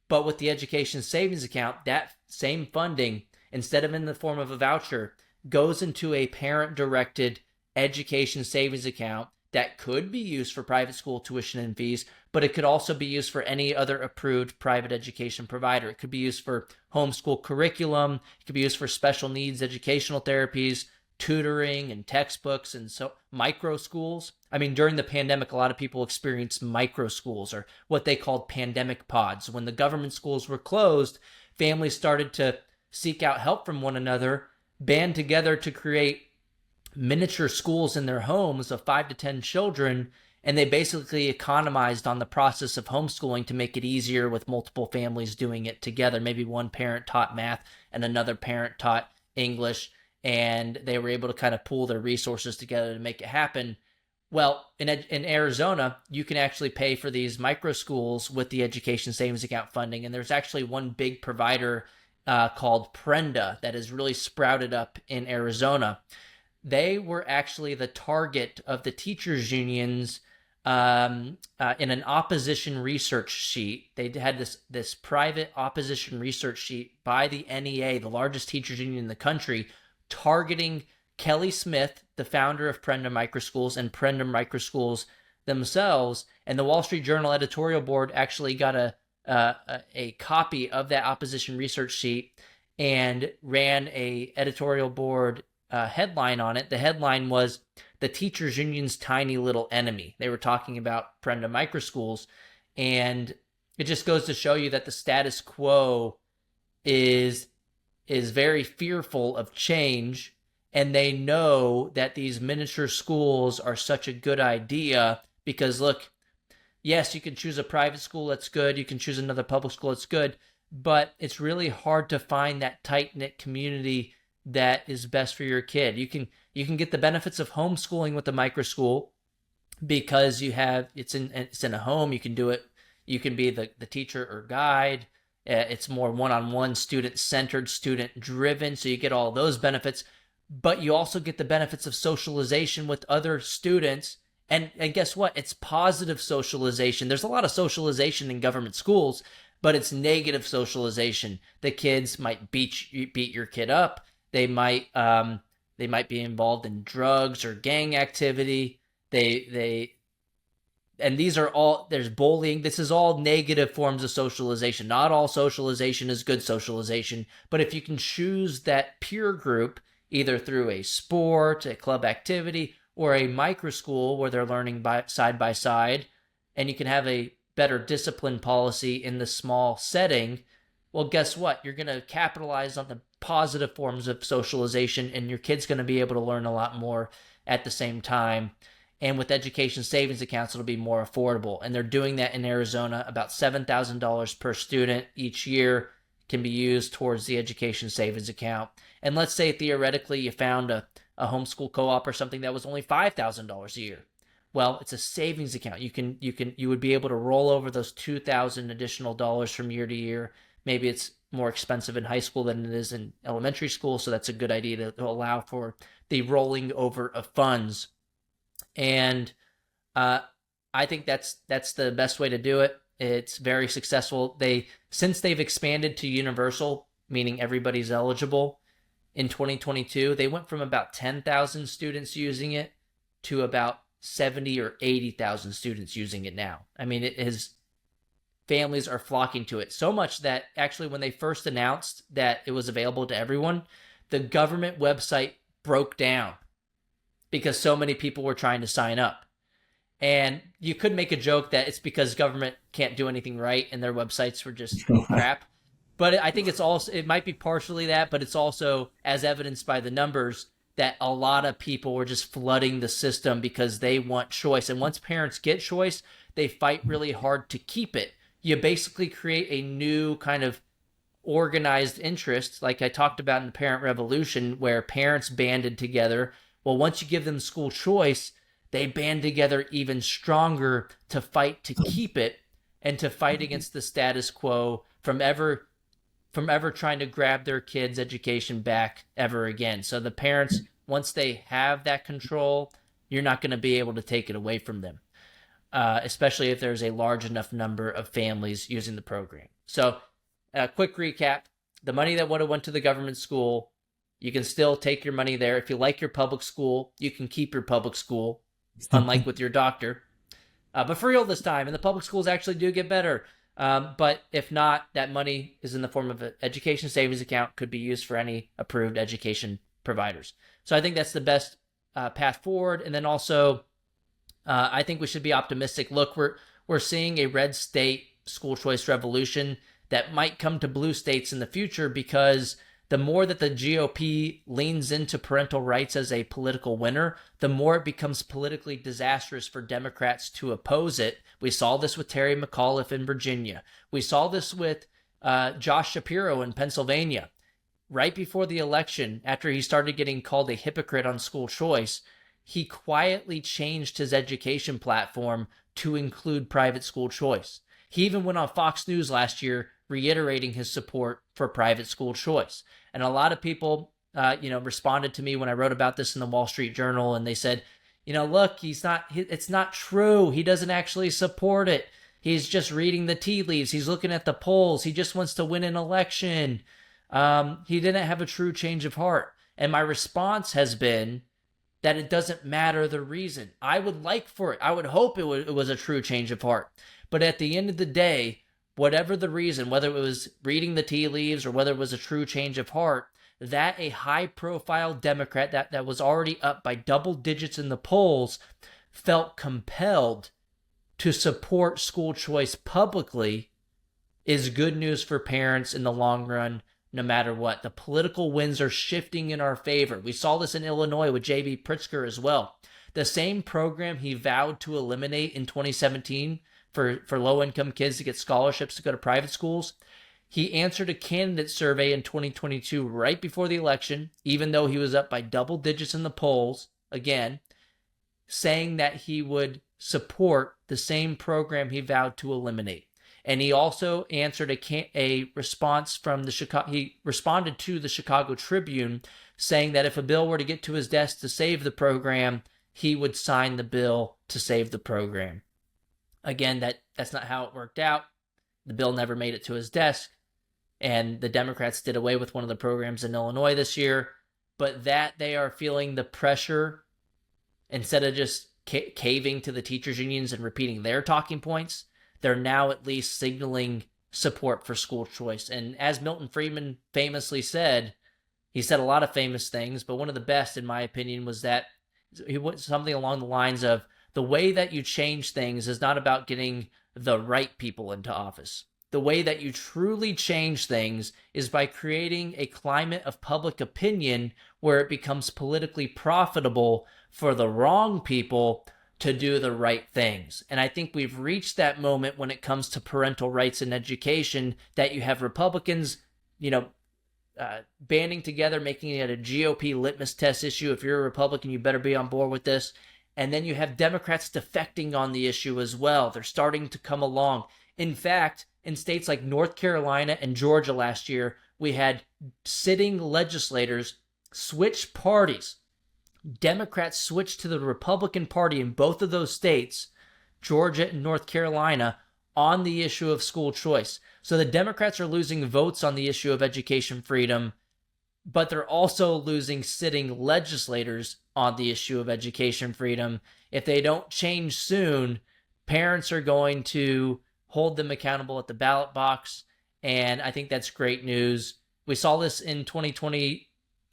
But with the education savings account, that same funding, instead of in the form of a voucher, goes into a parent-directed education savings account that could be used for private school tuition and fees, but it could also be used for any other approved private education provider. It could be used for homeschool curriculum. It could be used for special needs educational therapies, tutoring and textbooks, and so micro schools. I mean, during the pandemic, a lot of people experienced micro schools, or what they called pandemic pods. When the government schools were closed, families started to seek out help from one another, band together to create miniature schools in their homes of 5 to 10 children, and they basically economized on the process of homeschooling to make it easier with multiple families doing it together. Maybe one parent taught math and another parent taught English, and they were able to kind of pool their resources together to make it happen. Well, in Arizona, you can actually pay for these micro schools with the education savings account funding, and there's actually one big provider called Prenda that has really sprouted up in Arizona. They were actually the target of the teachers' unions in an opposition research sheet. They had this private opposition research sheet by the NEA, the largest teachers' union in the country, targeting Kelly Smith, the founder of Prenda Microschools, and Prenda Microschools themselves. And the Wall Street Journal editorial board actually got a copy of that opposition research sheet and ran a editorial board headline on it. The headline was "The Teachers Union's Tiny Little Enemy." They were talking about Prenda Microschools, and it just goes to show you that the status quo is very fearful of change, and they know that these miniature schools are such a good idea because, look, yes, you can choose a private school, that's good. You can choose another public school, that's good. But it's really hard to find that tight-knit community that is best for your kid. You can get the benefits of homeschooling with the micro school because it's in a home. You can do it. You can be the teacher or guide. It's more one-on-one, student-centered, student-driven, so you get all those benefits. But you also get the benefits of socialization with other students. And guess what? It's positive socialization. There's a lot of socialization in government schools, but it's negative socialization. The kids might beat your kid up. They might be involved in drugs or gang activity. And these are all, there's bullying. This is all negative forms of socialization. Not all socialization is good socialization, but if you can choose that peer group, either through a sport, a club activity, or a micro school where they're learning side by side, and you can have a better discipline policy in the small setting, well, guess what? You're going to capitalize on the positive forms of socialization, and your kid's going to be able to learn a lot more at the same time. And with education savings accounts, it'll be more affordable. And they're doing that in Arizona. About $7,000 per student each year can be used towards the education savings account. And let's say theoretically you found a homeschool co-op or something that was only $5,000 a year. Well, it's a savings account. You would be able to roll over those $2,000 additional dollars from year to year. Maybe it's more expensive in high school than it is in elementary school, so that's a good idea to allow for the rolling over of funds. And I think that's the best way to do it. It's very successful. Since they've expanded to universal, meaning everybody's eligible, in 2022, they went from about 10,000 students using it to about 70 or 80,000 students using it now. I mean, families are flocking to it so much that actually when they first announced that it was available to everyone, the government website broke down because so many people were trying to sign up. And you could make a joke that it's because government can't do anything right and their websites were just crap. But I think it might be partially that, but it's also, as evidenced by the numbers, that a lot of people were just flooding the system because they want choice. And once parents get choice, they fight really hard to keep it. You basically create a new kind of organized interest, like I talked about in the Parent Revolution, where parents banded together. Well, once you give them school choice, they band together even stronger to fight to keep it and to fight against the status quo from ever trying to grab their kids' education back ever again. So the parents, once they have that control, you're not going to be able to take it away from them, especially if there's a large enough number of families using the program. So a quick recap, the money that would have went to the government school, you can still take your money there. If you like your public school, you can keep your public school, unlike with your doctor. But for real this time, and the public schools actually do get better. But if not, that money is in the form of an education savings account, could be used for any approved education providers. So I think that's the best path forward. And then also, I think we should be optimistic. Look, we're seeing a red state school choice revolution that might come to blue states in the future, because the more that the GOP leans into parental rights as a political winner, the more it becomes politically disastrous for Democrats to oppose it. We saw this with Terry McAuliffe in Virginia. We saw this with Josh Shapiro in Pennsylvania. Right before the election, after he started getting called a hypocrite on school choice, he quietly changed his education platform to include private school choice. He even went on Fox News last year reiterating his support for private school choice. And a lot of people, responded to me when I wrote about this in the Wall Street Journal, and they said, look, it's not true. He doesn't actually support it. He's just reading the tea leaves. He's looking at the polls. He just wants to win an election. He didn't have a true change of heart. And my response has been that it doesn't matter the reason. I would hope it was a true change of heart. But at the end of the day, whatever the reason, whether it was reading the tea leaves or whether it was a true change of heart, that a high-profile Democrat that was already up by double digits in the polls felt compelled to support school choice publicly is good news for parents in the long run, no matter what. The political winds are shifting in our favor. We saw this in Illinois with J.B. Pritzker as well. The same program he vowed to eliminate in 2017 for low-income kids to get scholarships to go to private schools, he answered a candidate survey in 2022 right before the election, even though he was up by double digits in the polls, again, saying that he would support the same program he vowed to eliminate. And he also answered a response from he responded to the Chicago Tribune, saying that if a bill were to get to his desk to save the program, he would sign the bill to save the program. Again, that's not how it worked out. The bill never made it to his desk, and the Democrats did away with one of the programs in Illinois this year. But that they are feeling the pressure, instead of just caving to the teachers' unions and repeating their talking points, they're now at least signaling support for school choice. And as Milton Friedman famously said, he said a lot of famous things, but one of the best, in my opinion, was that he went something along the lines of, the way that you change things is not about getting the right people into office. The way that you truly change things is by creating a climate of public opinion where it becomes politically profitable for the wrong people to do the right things. And I think we've reached that moment when it comes to parental rights in education, that you have Republicans, banding together, making it a GOP litmus test issue. If you're a Republican, you better be on board with this. And then you have Democrats defecting on the issue as well. They're starting to come along. In fact, in states like North Carolina and Georgia last year, we had sitting legislators switch parties. Democrats switched to the Republican Party in both of those states, Georgia and North Carolina, on the issue of school choice. So the Democrats are losing votes on the issue of education freedom, but they're also losing sitting legislators on the issue of education freedom. If they don't change soon, parents are going to hold them accountable at the ballot box, and I think that's great news. We saw this in 2020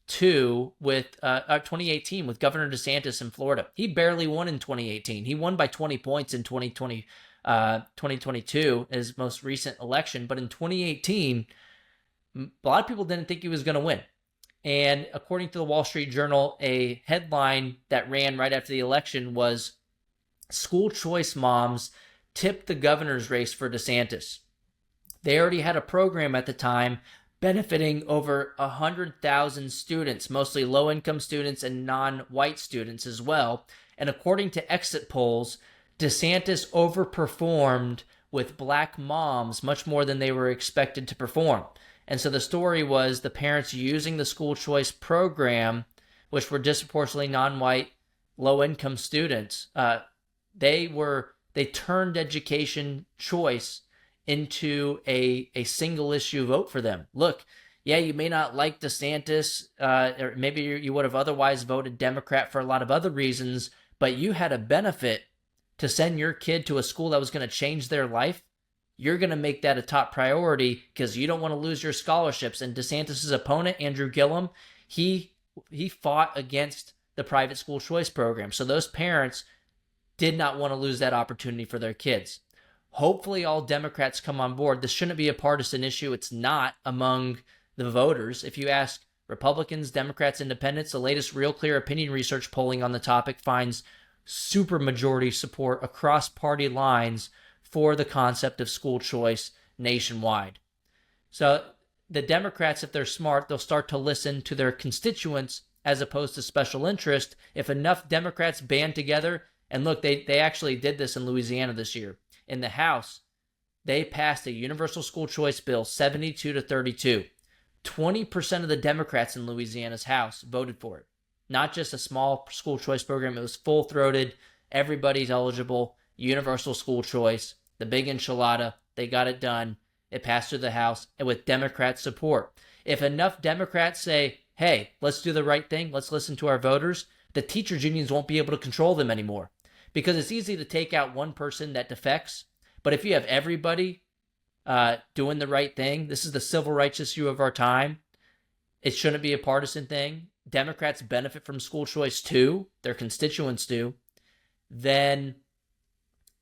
2018 with Governor DeSantis in Florida. He barely won in 2018. He won by 20 points in 2022, his most recent election. But in 2018, a lot of people didn't think he was going to win. And according to the Wall Street Journal, a headline that ran right after the election was school choice moms tipped the governor's race for DeSantis. They already had a program at the time benefiting over 100,000 students, mostly low-income students and non-white students as well. And according to exit polls, DeSantis overperformed with black moms much more than they were expected to perform. And so the story was the parents using the school choice program, which were disproportionately non-white, low-income students, they turned education choice into a single issue vote for them. Look, yeah, you may not like DeSantis, or maybe you would have otherwise voted Democrat for a lot of other reasons, but you had a benefit to send your kid to a school that was going to change their life. You're going to make that a top priority because you don't want to lose your scholarships. And DeSantis' opponent, Andrew Gillum, he fought against the private school choice program. So those parents did not want to lose that opportunity for their kids. Hopefully all Democrats come on board. This shouldn't be a partisan issue. It's not among the voters. If you ask Republicans, Democrats, Independents, the latest Real Clear opinion research polling on the topic finds supermajority support across party lines for the concept of school choice nationwide. So the Democrats, if they're smart, they'll start to listen to their constituents as opposed to special interest. If enough Democrats band together, and look, they actually did this in Louisiana this year. In the House, they passed a universal school choice bill 72-32. 20% of the Democrats in Louisiana's House voted for it. Not just a small school choice program. It was full-throated, everybody's eligible, universal school choice, the big enchilada. They got it done. It passed through the House and with Democrat support. If enough Democrats say, hey, let's do the right thing, let's listen to our voters, the teachers' unions won't be able to control them anymore. Because it's easy to take out one person that defects, but if you have everybody doing the right thing, this is the civil rights issue of our time. It shouldn't be a partisan thing. Democrats benefit from school choice too. Their constituents do. Then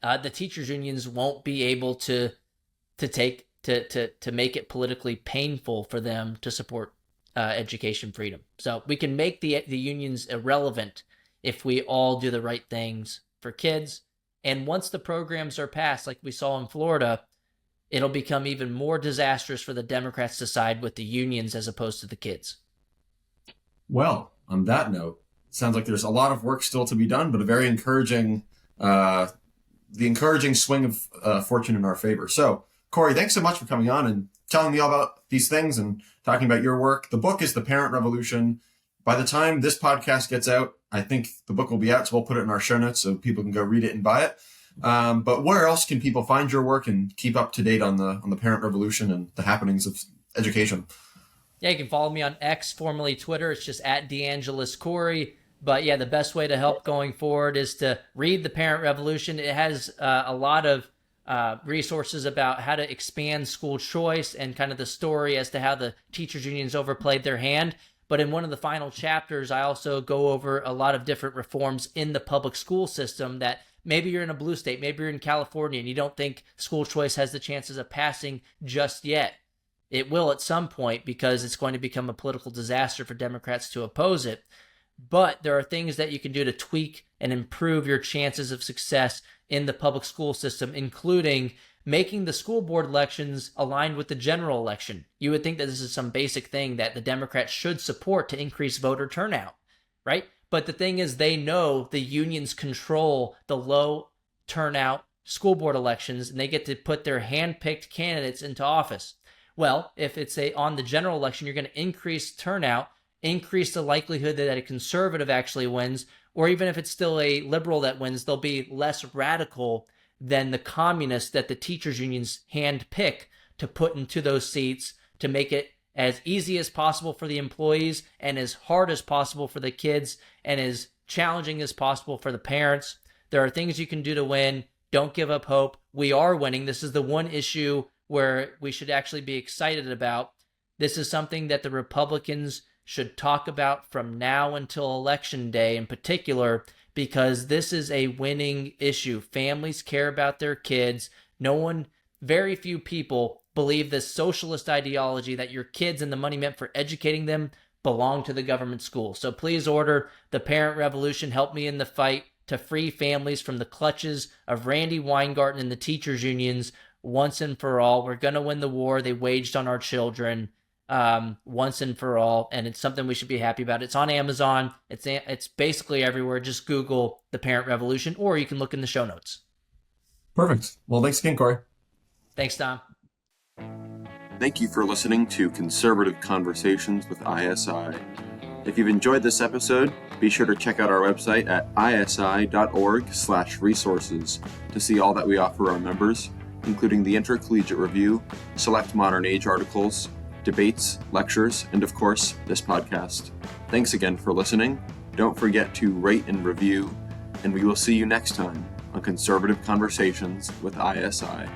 the teachers' unions won't be able to make it politically painful for them to support education freedom. So we can make the unions irrelevant if we all do the right things for kids. And once the programs are passed, like we saw in Florida, it'll become even more disastrous for the Democrats to side with the unions as opposed to the kids. Well, on that note, it sounds like there's a lot of work still to be done, but a very encouraging, the encouraging swing of fortune in our favor. So, Corey, thanks so much for coming on and telling me all about these things and talking about your work. The book is The Parent Revolution. By the time this podcast gets out, I think the book will be out, so we'll put it in our show notes so people can go read it and buy it. But where else can people find your work and keep up to date on the Parent Revolution and the happenings of education? Yeah, you can follow me on X, formerly Twitter. It's just at DeAngelis Corey. But yeah, the best way to help going forward is to read The Parent Revolution. It has a lot of resources about how to expand school choice and kind of the story as to how the teachers unions overplayed their hand. But in one of the final chapters, I also go over a lot of different reforms in the public school system that maybe you're in a blue state, maybe you're in California, and you don't think school choice has the chances of passing just yet. It will at some point because it's going to become a political disaster for Democrats to oppose it. But there are things that you can do to tweak and improve your chances of success in the public school system, including making the school board elections aligned with the general election. You would think that this is some basic thing that the Democrats should support to increase voter turnout, right? But the thing is, they know the unions control the low turnout school board elections, and they get to put their hand-picked candidates into office. Well, if it's on the general election, you're going to increase turnout, increase the likelihood that a conservative actually wins, or even if it's still a liberal that wins, they'll be less radical than the communists that the teachers unions hand pick to put into those seats to make it as easy as possible for the employees and as hard as possible for the kids and as challenging as possible for the parents. There are things you can do to win. Don't give up hope. We are winning. This is the one issue where we should actually be excited about. This is something that the Republicans should talk about from now until Election Day in particular, because this is a winning issue. Families care about their kids. Very few people believe this socialist ideology that your kids and the money meant for educating them belong to the government school. So please order The Parent Revolution. Help me in the fight to free families from the clutches of Randy Weingarten and the teachers' unions once and for all. We're going to win the war they waged on our children once and for all, and it's something we should be happy about. It's on Amazon. It's basically everywhere. Just Google The Parent Revolution, or you can look in the show notes. Perfect. Well, thanks again, Corey. Thanks, Tom. Thank you for listening to Conservative Conversations with ISI. If you've enjoyed this episode, be sure to check out our website at isi.org/resources to see all that we offer our members, including the Intercollegiate Review, select modern age articles, debates, lectures, and of course, this podcast. Thanks again for listening. Don't forget to rate and review, and we will see you next time on Conservative Conversations with ISI.